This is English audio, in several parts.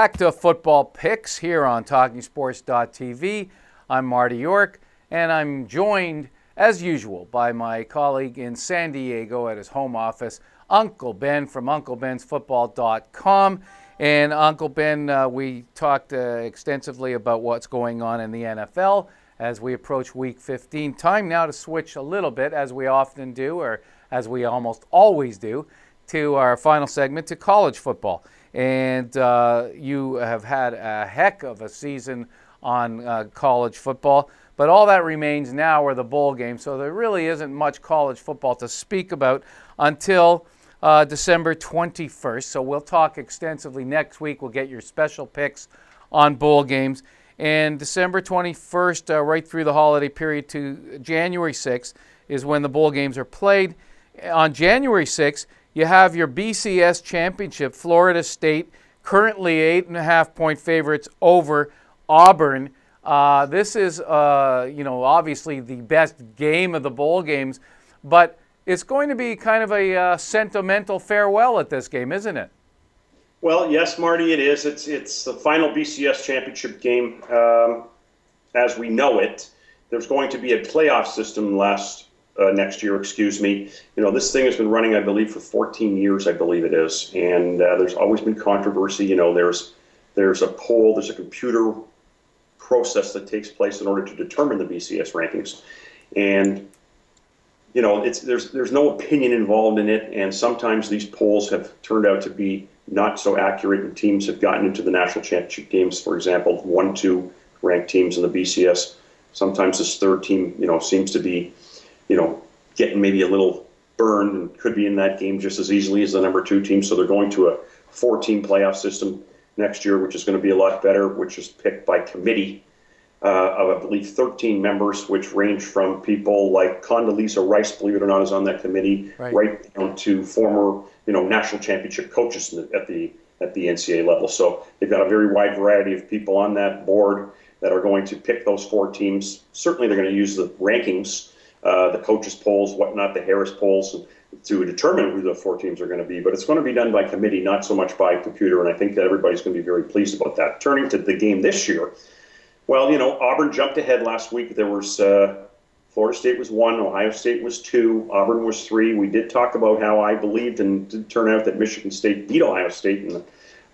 back to Football Picks here on TalkingSports.tv. I'm Marty York, and I'm joined, as usual, by my colleague in San Diego at his home office, Uncle Ben from UncleBen'sFootball.com. And Uncle Ben, we talked extensively about what's going on in the NFL as we approach Week 15. Time now to switch a little bit, as we often do, or as we almost always do, to our final segment, to college football. And you have had a heck of a season on college football, but all that remains now are the bowl games, so there really isn't much college football to speak about until December 21st. So we'll talk extensively next week. We'll get your special picks on bowl games. And December 21st, right through the holiday period to January 6th, is when the bowl games are played. On January 6th, you have your BCS championship. Florida State, currently 8.5-point favorites over Auburn. This is, obviously the best game of the bowl games, but it's going to be kind of a sentimental farewell at this game, isn't it? Well, yes, Marty, it is. It's the final BCS championship game as we know it. There's going to be a playoff system next year, This thing has been running, I believe, for 14 years, I believe it is. And there's always been controversy. There's a poll, there's a computer process that takes place in order to determine the BCS rankings. And, there's no opinion involved in it. And sometimes these polls have turned out to be not so accurate, and teams have gotten into the national championship games, for example, 1-2 ranked teams in the BCS. Sometimes this third team, seems to be getting maybe a little burned and could be in that game just as easily as the number 2 team. So they're going to a 4-team playoff system next year, which is going to be a lot better, which is picked by committee of, I believe, 13 members, which range from people like Condoleezza Rice, believe it or not, is on that committee, right down to former, national championship coaches at the NCAA level. So they've got a very wide variety of people on that board that are going to pick those 4 teams. Certainly they're going to use the rankings, the coaches' polls, whatnot, the Harris polls, to determine who the 4 teams are going to be. But it's going to be done by committee, not so much by computer, and I think that everybody's going to be very pleased about that. Turning to the game this year, well, Auburn jumped ahead last week. There was Florida State was 1, Ohio State was 2, Auburn was 3. We did talk about how I believed, and it did turn out that Michigan State beat Ohio State, and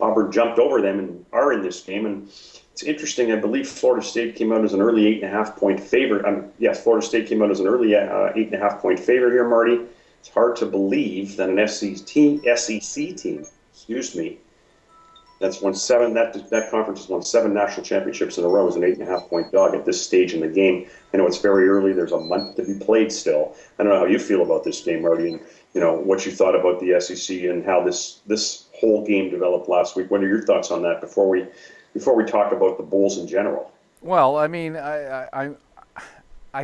Auburn jumped over them and are in this game. And it's interesting. I believe Florida State came out as an early 8.5-point favorite. Florida State came out as an early 8.5-point favorite here, Marty. It's hard to believe that an SEC team, that's won 7. That conference has won 7 national championships in a row as an 8.5-point dog at this stage in the game. I know it's very early. There's a month to be played still. I don't know how you feel about this game, Marty, and what you thought about the SEC and how this whole game developed last week. What are your thoughts on that before we talk about the bowls in general? Well, I mean, I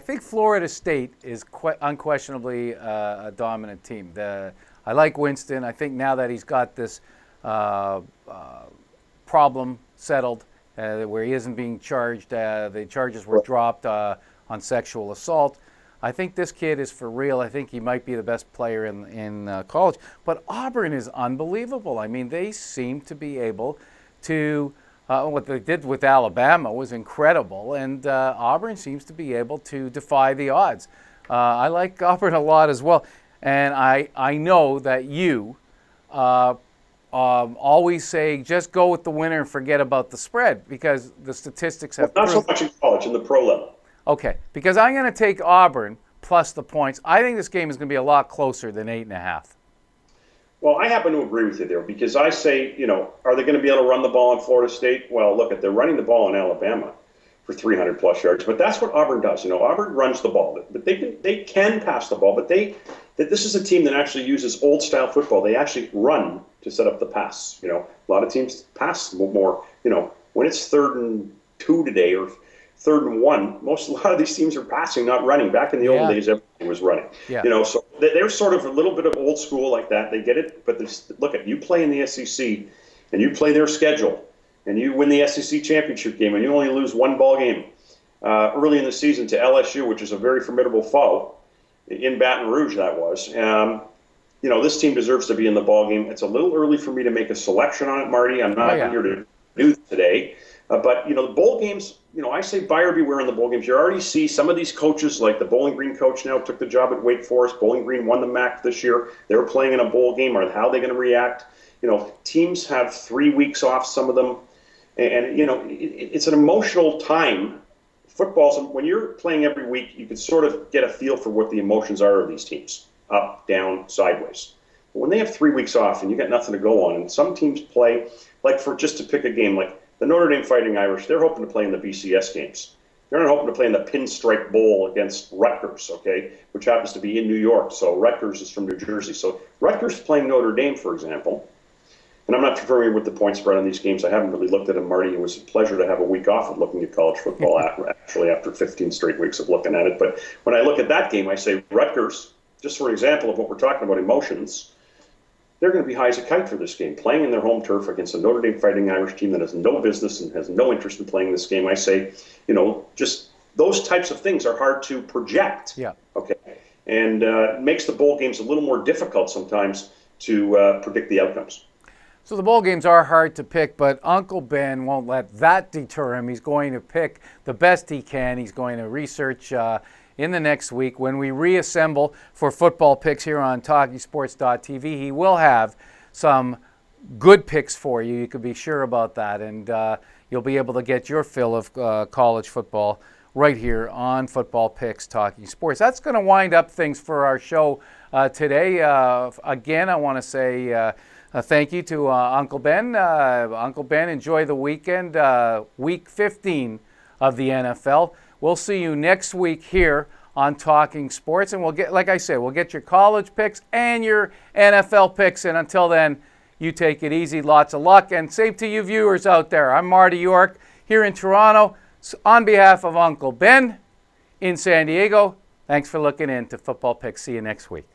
think Florida State is unquestionably a dominant team. I like Winston. I think now that he's got this problem settled where he isn't being charged, the charges were dropped on sexual assault. I think this kid is for real. I think he might be the best player in college. But Auburn is unbelievable. I mean, they seem to be able to what they did with Alabama was incredible, and Auburn seems to be able to defy the odds. I like Auburn a lot as well, and I know that you always say just go with the winner and forget about the spread because the statistics have not so much in college, in the pro level. Okay, because I'm going to take Auburn plus the points. I think this game is going to be a lot closer than 8.5. Well, I happen to agree with you there because I say, are they going to be able to run the ball in Florida State? Well, look, they're running the ball in Alabama for 300-plus yards, but that's what Auburn does. Auburn runs the ball, but they can pass the ball, but this is a team that actually uses old-style football. They actually run to set up the pass. A lot of teams pass more. When it's 3rd and 2 today or 3rd and 1, a lot of these teams are passing, not running. Back in the old days, everything was running. Yeah. So they're sort of a little bit of old school like that. They get it, but look at you play in the SEC and you play their schedule and you win the SEC championship game and you only lose 1 ball game early in the season to LSU, which is a very formidable foe in Baton Rouge. That was. This team deserves to be in the ball game. It's a little early for me to make a selection on it, Marty. I'm not here to news today. But, the bowl games, I say buyer beware in the bowl games. You already see some of these coaches, like the Bowling Green coach now took the job at Wake Forest. Bowling Green won the MAC this year. They were playing in a bowl game. How are they going to react? Teams have 3 weeks off, some of them. And it's an emotional time. Football's, when you're playing every week, you can sort of get a feel for what the emotions are of these teams, up, down, sideways. But when they have 3 weeks off and you got nothing to go on, and some teams play, like for just to pick a game, like the Notre Dame Fighting Irish, they're hoping to play in the BCS games. They're not hoping to play in the Pinstripe Bowl against Rutgers, which happens to be in New York. So Rutgers is from New Jersey. So Rutgers playing Notre Dame, for example. And I'm not familiar with the point spread on these games. I haven't really looked at them, Marty. It was a pleasure to have a week off of looking at college football, actually, after 15 straight weeks of looking at it. But when I look at that game, I say Rutgers, just for an example of what we're talking about, emotions, they're going to be high as a kite for this game. Playing in their home turf against a Notre Dame Fighting Irish team that has no business and has no interest in playing this game, I say, just those types of things are hard to project. Yeah. Okay. And makes the bowl games a little more difficult sometimes to predict the outcomes. So the bowl games are hard to pick, but Uncle Ben won't let that deter him. He's going to pick the best he can. He's going to research in the next week. When we reassemble for football picks here on TalkingSports.tv, he will have some good picks for you. You can be sure about that, and you'll be able to get your fill of college football right here on Football Picks Talking Sports. That's going to wind up things for our show today. Again, I want to say thank you to Uncle Ben. Uncle Ben, enjoy the weekend, week 15 of the NFL. We'll see you next week here on Talking Sports, and we'll get, like I said, we'll get your college picks and your NFL picks, and until then, you take it easy. Lots of luck, and same to you viewers out there. I'm Marty York here in Toronto. On behalf of Uncle Ben in San Diego, thanks for looking into Football Picks. See you next week.